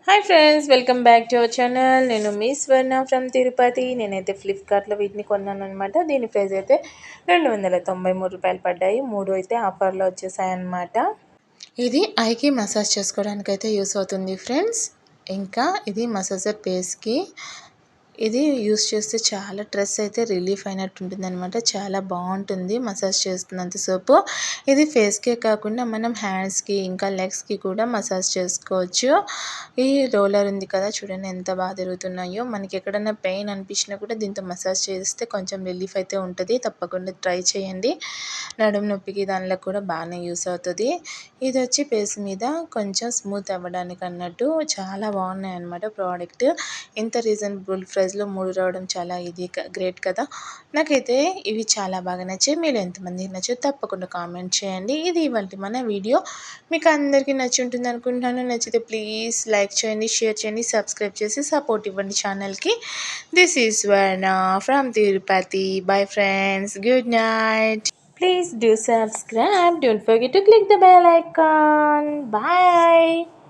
Hi friends, welcome back to our channel. నేను మీ స్వర్ణ from Tirupati. నేనైతే ఫ్లిప్కార్ట్లో వీటిని కొన్నాను అనమాట. దీని ప్రైస్ అయితే రూ. 293 పడ్డాయి. 3 అయితే ఆఫర్లో వచ్చేసాయి అనమాట. ఇది ఐకి మసాజ్ చేసుకోవడానికి అయితే యూస్ అవుతుంది ఫ్రెండ్స్. ఇంకా ఇది మసాజర్ ఫేస్కి ఇది యూస్ చేస్తే చాలా స్ట్రెస్ అయితే రిలీఫ్ అయినట్టు ఉంటుంది అనమాట. చాలా బాగుంటుంది మసాజ్ చేస్తున్నంత సేపు. ఇది ఫేస్కే కాకుండా మనం హ్యాండ్స్కి ఇంకా లెగ్స్కి కూడా మసాజ్ చేసుకోవచ్చు. ఈ రోలర్ ఉంది కదా, చూడండి ఎంత బాగా తిరుగుతున్నాయో. మనకి ఎక్కడైనా పెయిన్ అనిపించినా కూడా దీంతో మసాజ్ చేస్తే కొంచెం రిలీఫ్ అయితే ఉంటుంది. తప్పకుండా ట్రై చేయండి. నడుము నొప్పికి దానిలో కూడా బాగానే యూస్ అవుతుంది. ఇది వచ్చి ఫేస్ మీద కొంచెం స్మూత్ అవ్వడానికి అన్నట్టు చాలా బాగున్నాయి అన్నమాట ప్రోడక్ట్. ఇంత రీజనబుల్ ప్రైస్లో 3 రావడం చాలా గ్రేట్ కదా. నాకైతే ఇవి చాలా బాగా నచ్చాయి. మీరు ఎంతమందికి నచ్చో తప్పకుండా కామెంట్ చేయండి. ఇది ఇవాళ మన వీడియో. మీకు అందరికీ నచ్చి ఉంటుంది అనుకుంటున్నాను. నచ్చితే ప్లీజ్ లైక్ చేయండి, షేర్ చేయండి, సబ్స్క్రైబ్ చేసి సపోర్ట్ ఇవ్వండి ఛానల్కి. This is Swarna from Tirupati. Bye friends, good night. Please do subscribe. Don't forget to click the bell icon. Bye.